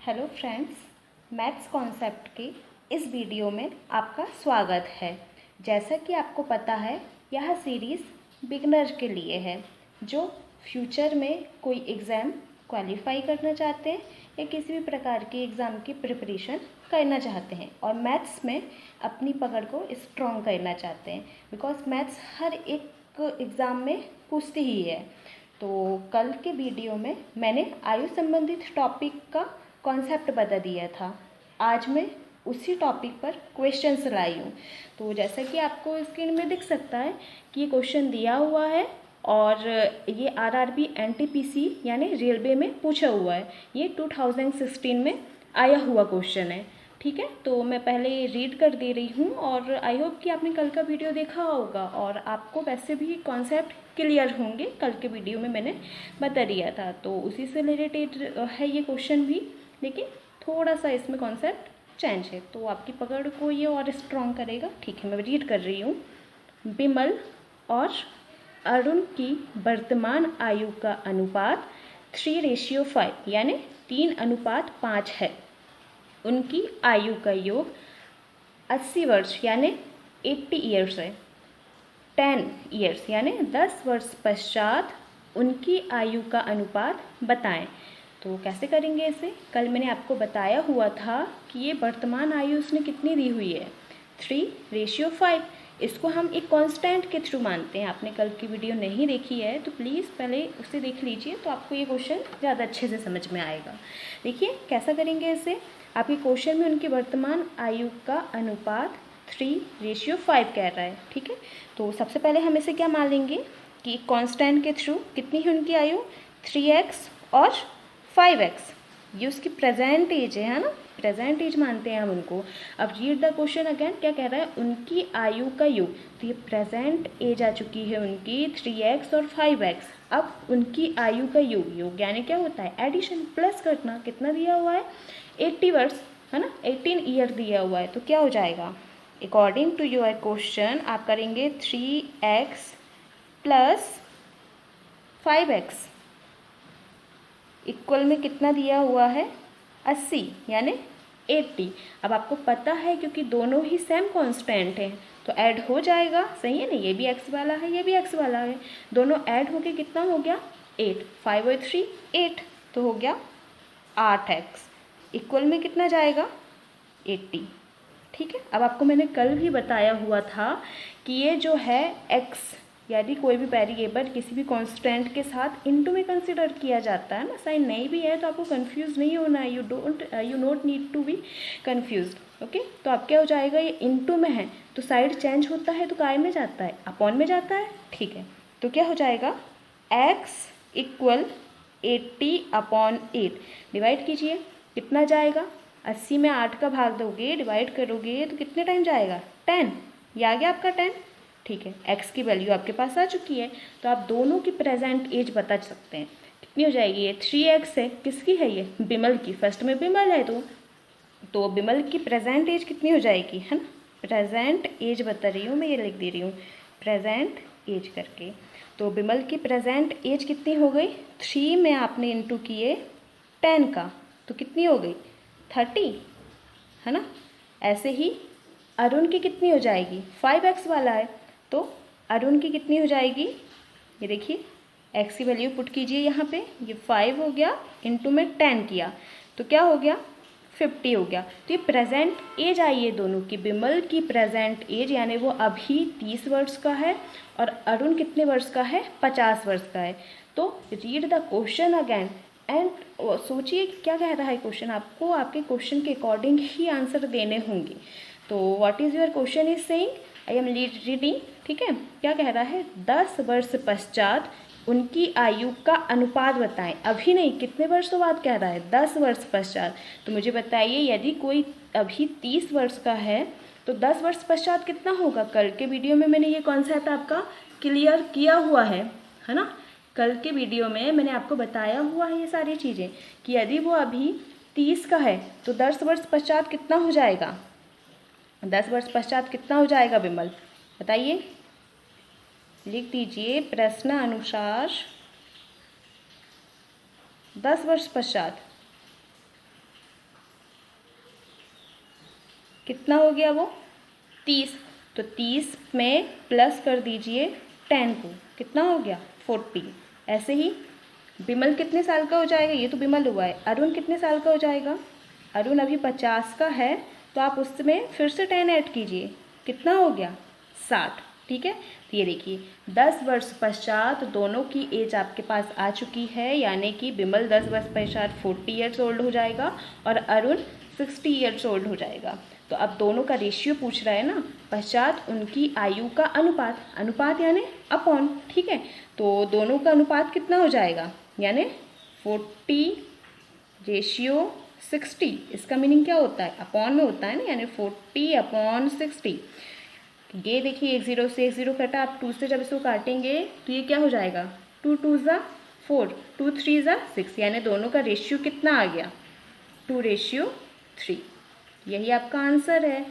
Hello friends, maths concept के इस video में आपका स्वागत है। जैसा कि आपको पता है, यह सीरीज़ बिगनर के लिए है जो फ्यूचर में कोई एग्ज़ाम क्वालिफाई करना चाहते हैं या किसी भी प्रकार की एग्ज़ाम की प्रिपरेशन करना चाहते हैं और मैथ्स में अपनी पकड़ को स्ट्रॉन्ग करना चाहते हैं, बिकॉज मैथ्स हर एक एग्ज़ाम में पूछती ही है। तो कल के वीडियो में मैंने आयु संबंधित टॉपिक का कॉन्सेप्ट बता दिया था। आज मैं उसी टॉपिक पर क्वेश्चंस लाई हूँ। तो जैसा कि आपको स्क्रीन में दिख सकता है कि ये क्वेश्चन दिया हुआ है और ये आरआरबी एनटीपीसी यानी रेलवे में पूछा हुआ है। ये 2016 में आया हुआ क्वेश्चन है। ठीक है, तो मैं पहले रीड कर दे रही हूँ और आई होप कि आपने कल का वीडियो देखा होगा और आपको वैसे भी कॉन्सेप्ट क्लियर होंगे। कल के वीडियो में मैंने बता दिया था, तो उसी से रिलेटेड है ये क्वेश्चन भी, लेकिन थोड़ा सा इसमें कॉन्सेप्ट चेंज है, तो आपकी पकड़ को ये और स्ट्रॉन्ग करेगा। ठीक है, मैं रीड कर रही हूँ। बिमल और अरुण की वर्तमान आयु का अनुपात 3:5 यानी 3:5 है। उनकी आयु का योग 80 वर्ष यानी 80 ईयर्स है। 10 ईयर्स यानी 10 वर्ष पश्चात उनकी आयु का अनुपात बताएं। तो कैसे करेंगे इसे? कल मैंने आपको बताया हुआ था कि ये वर्तमान आयु उसने कितनी दी हुई है, 3:5। इसको हम एक कांस्टेंट के थ्रू मानते हैं। आपने कल की वीडियो नहीं देखी है तो प्लीज़ पहले उसे देख लीजिए, तो आपको ये क्वेश्चन ज़्यादा अच्छे से समझ में आएगा। देखिए कैसा करेंगे इसे। आपके क्वेश्चन में उनकी वर्तमान आयु का अनुपात 3:5 कह रहा है। ठीक है, तो सबसे पहले हम इसे क्या मान लेंगे कि कांस्टेंट के थ्रू कितनी है उनकी आयु, 3x और 5x। ये उसकी प्रेजेंट एज है ना, प्रेजेंट एज मानते हैं हम उनको। अब रीड द क्वेश्चन अगेन, क्या कह रहा है, उनकी आयु का योग। तो ये प्रेजेंट एज आ चुकी है उनकी 3x और 5x। अब उनकी आयु का योग, योग यानी क्या होता है, एडिशन, प्लस करना। कितना दिया हुआ है, 80 वर्ष है ना, 18 ईयर दिया हुआ है। तो क्या हो जाएगा, अकॉर्डिंग टू योर क्वेश्चन आप करेंगे 3x प्लस 5x इक्वल में कितना दिया हुआ है, 80 यानी 80। अब आपको पता है क्योंकि दोनों ही सेम कांस्टेंट हैं तो ऐड हो जाएगा, सही है ना। ये भी x वाला है, ये भी x वाला है, दोनों ऐड होके कितना हो गया, 8। 5 और 3 8, तो हो गया 8x इक्वल में कितना जाएगा, 80। ठीक है, अब आपको मैंने कल भी बताया हुआ था कि ये जो है x यदि कोई भी वेरिएबल किसी भी कांस्टेंट के साथ इनटू में कंसिडर किया जाता है ना, साइन नहीं भी है तो आपको कंफ्यूज नहीं होना है। You not need to be confuse. Okay, तो अब क्या हो जाएगा, ये इनटू में है तो साइड चेंज होता है तो काय में जाता है, अपॉन में जाता है। ठीक है, तो क्या हो जाएगा, x इक्वल 80/8। डिवाइड कीजिए, कितना जाएगा, 80 में 8 का भाग दोगे, डिवाइड करोगे तो कितने टाइम जाएगा, 10। ये आ गया आपका 10। ठीक है, x की वैल्यू आपके पास आ चुकी है, तो आप दोनों की प्रेजेंट एज बता सकते हैं। कितनी हो जाएगी, ये 3x है, किसकी है, ये बिमल की। फर्स्ट में बिमल है तो बिमल की प्रेजेंट एज कितनी हो जाएगी, है ना। प्रेजेंट एज बता रही हूँ मैं, ये लिख दे रही हूँ प्रेजेंट एज करके। तो बिमल की प्रेजेंट एज कितनी हो गई, 3 में आपने इंटू किए 10 का, तो कितनी हो गई, 30, है ना। ऐसे ही अरुण की कितनी हो जाएगी, 5x वाला है तो अरुण की कितनी हो जाएगी, ये देखिए x की वैल्यू पुट कीजिए यहाँ पे, ये 5 हो गया, इनटू में 10 किया तो क्या हो गया, 50 हो गया। तो ये प्रेजेंट एज आई है दोनों की। बिमल की प्रेजेंट एज यानी वो अभी 30 वर्ष का है और अरुण कितने वर्ष का है, 50 वर्ष का है। तो read the question again and सोचिए क्या कह रहा है क्वेश्चन। आपको आपके क्वेश्चन के अकॉर्डिंग ही आंसर देने होंगे। तो what is your question is saying, I am reading. ठीक है, क्या कह रहा है, 10 वर्ष पश्चात उनकी आयु का अनुपात बताएं। अभी नहीं, कितने वर्षों बाद कह रहा है, 10 वर्ष पश्चात। तो मुझे बताइए, यदि कोई अभी 30 वर्ष का है तो 10 वर्ष पश्चात कितना होगा। कल के वीडियो में मैंने ये कॉन्सेप्ट आपका क्लियर किया हुआ है ना। कल के वीडियो में मैंने आपको बताया हुआ है ये सारी चीज़ें कि यदि वो अभी 30 का है तो 10 वर्ष पश्चात कितना हो जाएगा, 10 वर्ष पश्चात कितना हो जाएगा बिमल, बताइए, लिख दीजिए प्रश्न अनुसार 10 वर्ष पश्चात कितना हो गया वो 30। तो 30 में प्लस कर दीजिए 10 को, कितना हो गया 40। ऐसे ही बिमल कितने साल का हो जाएगा, ये तो बिमल हुआ है। अरुण कितने साल का हो जाएगा, अरुण अभी 50 का है, तो आप उसमें फिर से 10 ऐड कीजिए, कितना हो गया 60। ठीक है, तो ये देखिए 10 वर्ष पश्चात दोनों की एज आपके पास आ चुकी है, यानी कि बिमल 10 वर्ष पश्चात 40 ईयर्स ओल्ड हो जाएगा और अरुण 60 ईयर्स ओल्ड हो जाएगा। तो अब दोनों का रेशियो पूछ रहा है ना, पश्चात उनकी आयु का अनुपात, अनुपात यानी अपॉन। ठीक है, तो दोनों का अनुपात कितना हो जाएगा, यानी 40/60। इसका मीनिंग क्या होता है, अपॉन में होता है ना, यानी 40/60। ये देखिए 1 0 से 1 0 कटा, आप 2 से जब इसको काटेंगे तो ये क्या हो जाएगा 2 2 ज़ा 4, 2 3 ज़ा 6, यानी दोनों का रेशियो कितना आ गया 2:3। यही आपका आंसर है।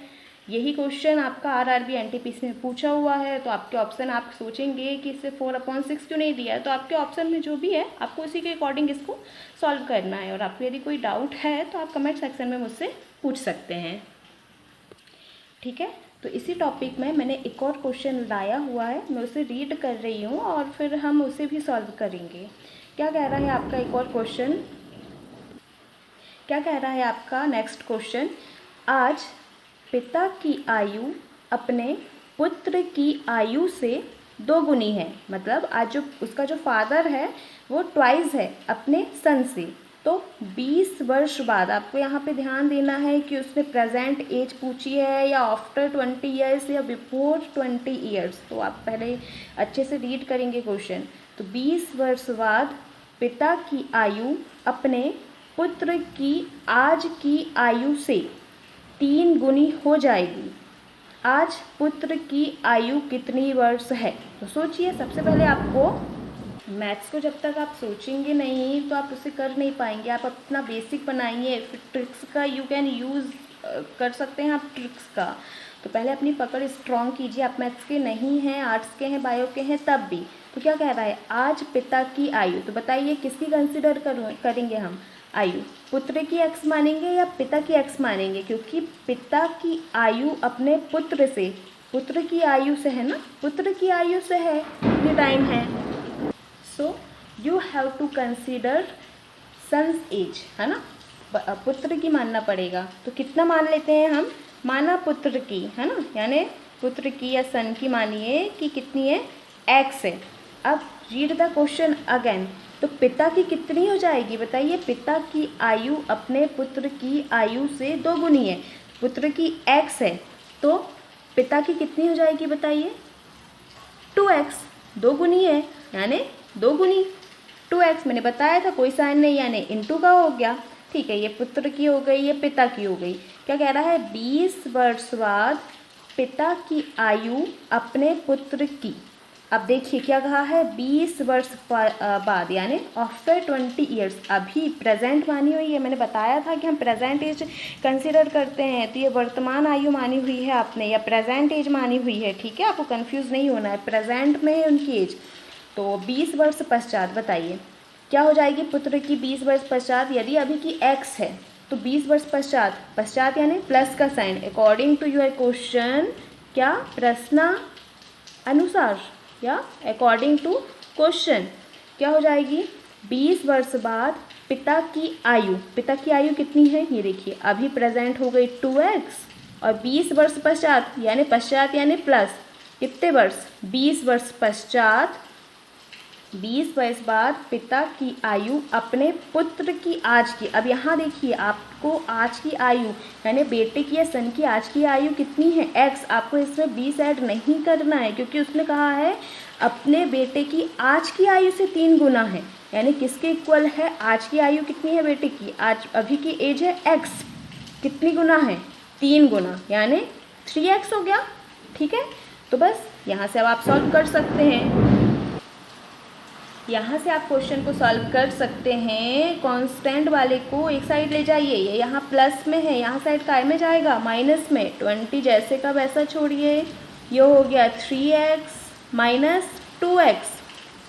यही क्वेश्चन आपका आरआरबी एनटीपीसी में पूछा हुआ है। तो आपके ऑप्शन आप सोचेंगे कि इससे 4/6 क्यों नहीं दिया है, तो आपके ऑप्शन में जो भी है आपको उसी के अकॉर्डिंग इसको सॉल्व करना है। और आपको यदि कोई डाउट है तो आप कमेंट सेक्शन में मुझसे पूछ सकते हैं। ठीक है, तो इसी टॉपिक में मैंने एक और क्वेश्चन लाया हुआ है, मैं उसे रीड कर रही हूँ और फिर हम उसे भी सॉल्व करेंगे। क्या कह रहा है आपका एक और क्वेश्चन, क्या कह रहा है आपका नेक्स्ट क्वेश्चन, आज पिता की आयु अपने पुत्र की आयु से 2 गुनी है। मतलब आज जो उसका जो फादर है वो ट्वाइस है अपने सन से। तो 20 वर्ष बाद, आपको यहाँ पे ध्यान देना है कि उसने प्रेजेंट एज पूछी है या आफ्टर 20 ईयर्स या बिफोर 20 ईयर्स। तो आप पहले अच्छे से रीड करेंगे क्वेश्चन। तो 20 वर्ष बाद पिता की आयु अपने पुत्र की आज की आयु से 3 गुनी हो जाएगी। आज पुत्र की आयु कितनी वर्ष है। तो सोचिए, सबसे पहले आपको मैथ्स को जब तक आप सोचेंगे नहीं तो आप उसे कर नहीं पाएंगे। आप अपना बेसिक बनाइए, फिर ट्रिक्स का यू कैन यूज़ कर सकते हैं आप ट्रिक्स का। तो पहले अपनी पकड़ स्ट्रॉन्ग कीजिए। आप मैथ्स के नहीं हैं, आर्ट्स के हैं, बायो के हैं, तब भी। तो क्या कह रहा है, आज पिता की आयु। तो बताइए किसकी कंसिडर करेंगे हम, आयु पुत्र की एक्स मानेंगे या पिता की एक्स मानेंगे, क्योंकि पिता की आयु अपने पुत्र से, पुत्र की आयु से है ना, पुत्र की आयु से है, कितनी टाइम है। So you have to consider son's age, है ना, पुत्र की मानना पड़ेगा। तो कितना मान लेते हैं हम, माना पुत्र की, है ना, यानी पुत्र की या सन की मानिए कि कितनी है, एक्स है। अब रीड द क्वेश्चन अगेन। तो पिता की कितनी हो जाएगी बताइए, पिता की आयु अपने पुत्र की आयु से 2 गुनी है। पुत्र की एक्स है तो पिता की कितनी हो जाएगी बताइए, 2x, 2 गुनी है, यानी 2 गुनी 2x। मैंने बताया था कोई साइन नहीं, यानी इनटू का हो गया। ठीक है, ये पुत्र की हो गई, ये पिता की हो गई। क्या कह रहा है, 20 वर्ष बाद पिता की आयु अपने पुत्र की। अब देखिए क्या कहा है, 20 वर्ष बाद, यानी आफ्टर 20 ईयर्स। अभी प्रेजेंट मानी हुई है, मैंने बताया था कि हम प्रेजेंट एज कंसिडर करते हैं। तो ये वर्तमान आयु मानी हुई है आपने, या प्रेजेंट एज मानी हुई है। ठीक है, आपको कंफ्यूज नहीं होना है, प्रेजेंट में है उनकी एज। तो 20 वर्ष पश्चात बताइए क्या हो जाएगी पुत्र की 20 वर्ष पश्चात। यदि अभी की एक्स है तो 20 वर्ष पश्चात, पश्चात यानी प्लस का sign, according to your question, क्या प्रश्न अनुसार या अकॉर्डिंग टू क्वेश्चन, क्या हो जाएगी 20 वर्ष बाद पिता की आयु। पिता की आयु कितनी है, ये देखिए अभी प्रेजेंट हो गई 2x, और 20 वर्ष पश्चात यानी पश्चात यानी प्लस, कितने वर्ष, 20 वर्ष पश्चात, 20 वर्ष बाद पिता की आयु अपने पुत्र की आज की। अब यहाँ देखिए आपको आज की आयु यानी बेटे की या सन की आज की आयु कितनी है, x। आपको इसमें 20 ऐड नहीं करना है, क्योंकि उसने कहा है अपने बेटे की आज की आयु से 3 गुना है, यानी किसके इक्वल है, आज की आयु कितनी है बेटे की, आज अभी की एज है x, कितनी गुना है, 3 गुना, यानी 3x हो गया। ठीक है, तो बस यहाँ से अब आप सॉल्व कर सकते हैं, यहाँ से आप क्वेश्चन को सॉल्व कर सकते हैं। कांस्टेंट वाले को एक साइड ले जाइए, ये यहाँ प्लस में है, यहाँ साइड काय में जाएगा, माइनस में। 20 जैसे का वैसा छोड़िए, ये हो गया 3x माइनस 2x।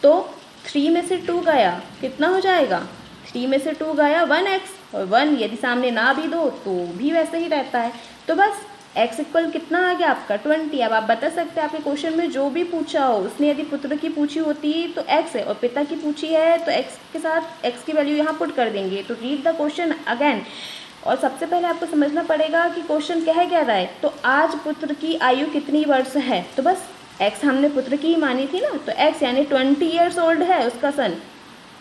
तो 3 में से 2 गया, कितना हो जाएगा, 3 में से 2 गया 1x, और 1 यदि सामने ना भी दो तो भी वैसे ही रहता है। तो बस x इक्वल कितना आ गया आपका 20। अब आप बता सकते हैं आपके क्वेश्चन में जो भी पूछा हो उसने यदि पुत्र की पूछी होती तो x है और पिता की पूछी है तो x के साथ x की वैल्यू यहाँ पुट कर देंगे। तो रीड द क्वेश्चन अगेन। और सबसे पहले आपको समझना पड़ेगा कि क्वेश्चन कह क्या रहा है। तो आज पुत्र की आयु कितनी वर्ष है, तो बस x हमने पुत्र की ही मानी थी ना, तो x यानी 20 ईयर्स ओल्ड है उसका सन।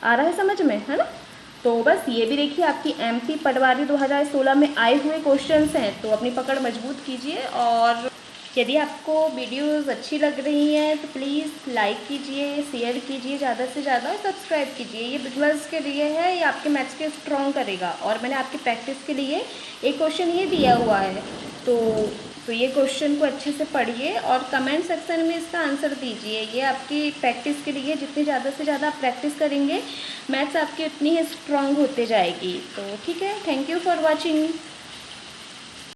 आ रहा है समझ में, है ना। तो बस ये भी देखिए आपकी MP पटवारी 2016 में आए हुए क्वेश्चंस हैं, तो अपनी पकड़ मजबूत कीजिए। और यदि आपको वीडियोस अच्छी लग रही हैं तो प्लीज़ लाइक कीजिए, शेयर कीजिए ज़्यादा से ज़्यादा, सब्सक्राइब कीजिए। ये बिगनर्स के लिए है, ये आपके मैथ्स के स्ट्रॉन्ग करेगा। और मैंने आपकी प्रैक्टिस के लिए एक क्वेश्चन ये दिया हुआ है, तो ये क्वेश्चन को अच्छे से पढ़िए और कमेंट सेक्शन में इसका आंसर दीजिए। ये आपकी प्रैक्टिस के लिए, जितनी ज़्यादा से ज़्यादा आप प्रैक्टिस करेंगे मैथ्स आपकी उतनी ही स्ट्रॉन्ग होते जाएगी। तो ठीक है, थैंक यू फॉर वॉचिंग।